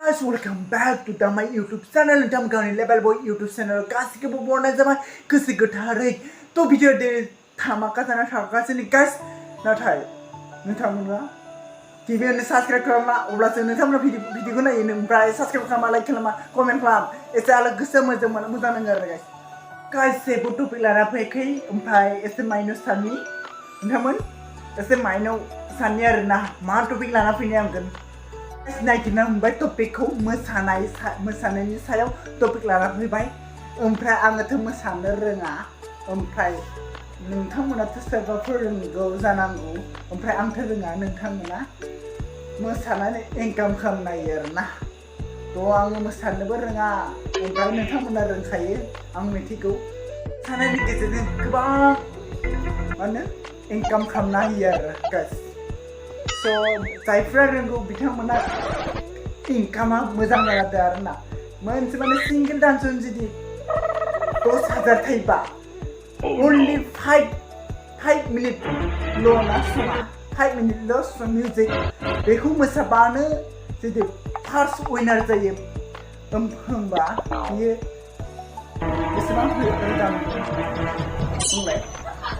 Guys, welcome back to my YouTube channel. नोंथां गावनि level बय YouTube channel गासिखौबो बरनाय जाबाय गोसो गोथारै थ' भिडिअ दे थामाका जाना थागासिनो गाइस नाथाय नोंथांमोना गिबियावनो साबस्क्राइब खालामा अब्लासो नोंथांमोना भिडिअखौ नायो ओमफ्राय साबस्क्राइब खालामा लाइक खालामा कमेन्ट खालाम एसे आलो गोसो मोजां नाङो आरो गाइस जेबो टपिक लाना फैयाखै ओमफ्राय एसे माइनाव साननि नोंथांमोन एसे माइनाव साननि आरोना मा टपिक लाना फैनो आंगोन नायगिरना मोनबाय टपिकखौ मोसानायनि सायाव टपिक लाना फैबाय ओमफ्राय आङोथ' मोसानो रोङा ओमफ्राय नोंथांमोनाथ' सोरबाफोर रोंगौ जानांगौ ओमफ्राय आंथ' रोङा नोंथांमोना मोसानानै इनकाम खालामनायो आरोना थ' आङो मोसानोबो रोङा ओमफ्राय नोंथांमोना रोंखायो आं मिथिगौ मोसानायनि गेजेरजों गोबां इनकाम खालामनो हायो आरो गाइस स' जायफ्रा रोंगौ बिथांमोना इनकामा मोजां जादों आरोना मोनसे सिंगल डान्सआवनो जुदि 10,000 थायोबा only 5 मिनिटल' ना सङा 5 मिनिटल' मिउजिक बेखौ मोसाबानो जुदि फार्स्ट विनार जायो होमबा बियो बेसेबां मोजां बुंलाय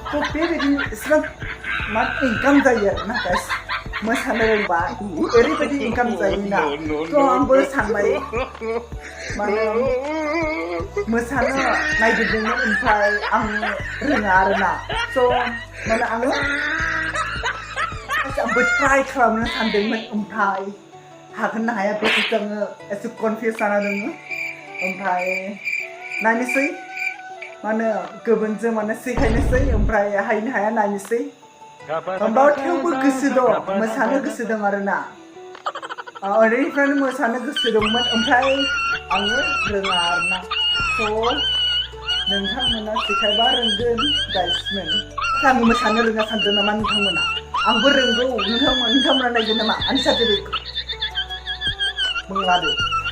थ' बेबायदि एसेबां मा इनकाम जायो आरोना गाइस मोसानो रोंबा ओरैबायदि इनकाम जायोना थ' आंबो सानबाय माने मोसानो नायगिरदोंमोन ओमफ्राय आं रोङा आरोना स' माने आंबो ट्राइ खालामनो सानदोंमोन ओमफ्राय हागोन ना हाया बेखौ आङो एसे कनफिउस जाना दङ ओमफ्राय नायनोसै माने गुबुनजों सिखायनोसै ओमफ्राय हायनो हाया नायनोसै होमबा थेवबो गोसो दं मोसानो गोसो दं आरोना ओरैनिफ्रायनो मोसानो गोसो दंमोन ओमफ्राय आङो रोङा आरोना थ' नोंथांमोना सिखायबा रोंगोन गाइसमोन आङो मोसानो रोङा सानदों नामा नोंथांमोना आंबो रोंगौ नोंथांमोना नायगोन नामा आंनि सार्टिफिकेटखौ बुंलादो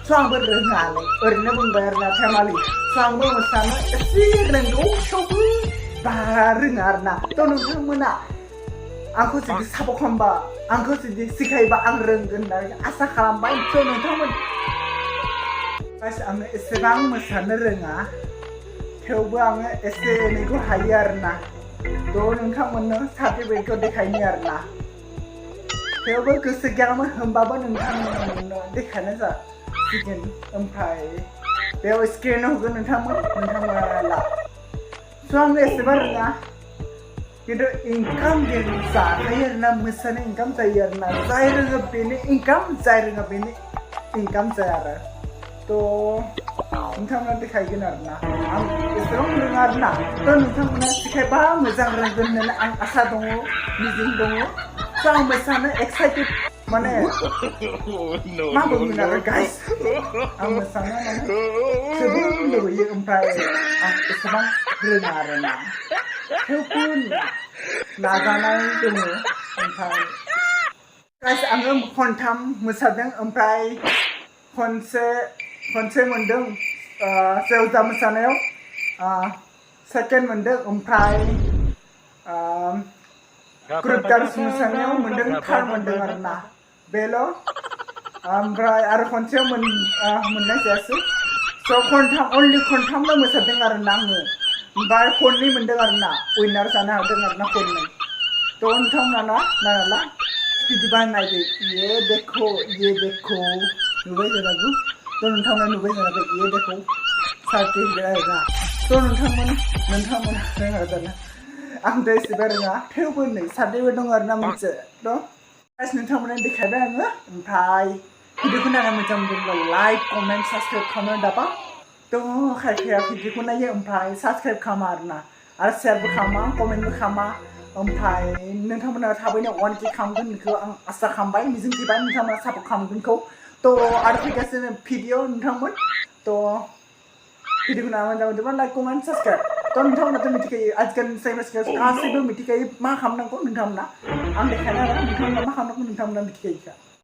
स' आंबो रोङालै ओरैनो बुंबाय आरोना फेमालि स' आंबो मोसानो एसे रोंगौ थेवबो बारा रोङा आरोना थ' नोंथांमोना आंखौ जुदि सापर्ट खालामबा आंखौ जुदि सिखायबा आं रोंगोन होननानै आसा खालामबाय थ' नोंथांमोन गाइस आङो एसेबां मोसानो रोङा थेवबो आङो एसे एनैखौ हायो आरोना थ' नोंथांमोननो सार्टिफिकेटखौ देखायनो आरोना थेवबो गोसो गैयामोन होमबाबो नोंथांमोननो देखायनाय जासिगोन ओमफ्राय बेयाव स्क्रिनाव होगोन नोंथांमोना ला स' आङो एसेबां रोङा किन्तु इनकाम जाखायो आरोना मोसानो इनकाम जायो आरोना जाय रोङो बेनो इनकाम जाय रोङा बेनो इनकाम जाया आरो थ' नोंथांमोना देखायगोन आरोना आं एसेबां रोङा आरोना थ' नोंथांमोना सिखायबा मोजां रोंगोन होननानै आं आसा दङ मिजिं दङ स' आं मोसानो एक्साइटेड मा बुंगोन आरो गाइस आं मोसानो जोबोद लुबैयो ओमफ्राय आं एसेबां रोङा आरोना थेवबो नाजानाय दङ ओमफ्राय गाइस आङो खनथाम मोसादों ओमफ्राय खनसे मोनदों जेवजा मोसानायाव सेकेन्ड मोनदों ओमफ्राय ग्रुप डान्स मोसानायाव मोनदों थार्ड मोनदों आरोना बेल' ओमफ्राय आरो खनसेयाव मोननाय जायासै स' खनथामल' मोसादों आरोना आङो ओमफ्राय खननै मोनदों आरोना विनार जानो हादों आरोना खननै थ' नोंथांमोना नायला बिदिबा नायदो ये देखो नुबाय जानांगौ थ' नोंथांमोना नुबाय जानांगौ ये देखो सार्टिफिकेट आरोना थ' नोंथांमोना रोङा जाना आंथ' एसेबां रोङा थेवबो नै सार्टिफिकेट दं आरोना मोनसे थ' गाइस नोंथांमोना देखायबाय आङो ओमफ्राय भिडिअखौ नायना मोजां मोनदोंब्ला लाइक कमेन्ट साबस्क्राइब खालामनो दाबा थ' खायफाया भिडिअखौ नायो ओमफ्राय साबस्क्राइब खालामा आरोना आरो शेयारबो खालामा कमेन्टबो खालामा ओमफ्राय नोंथांमोना थाबैनो 1K खालामगोन बेखौ आं आसा खालामबाय मिजिंथिबाय नोंथांमोना सापर्ट खालामगोनखौ थ' आरो फैगासिनो भिडिअ नोंथांमोन थ' भिडिअखौ नायना मोजां मोनदोंबा लाइक कमेन्ट साबस्क्राइब थ' नोंथांमोनाथ' मिथिखायो आजिखालिनि सेंग्रा सिख्ला गासैबो मिथिखायो मा खालामनांगौ नोंथांमोना आं देखायनो आरो नोंथांमोना मा खालामनांगौ नोंथांमोना मिथिखायोखा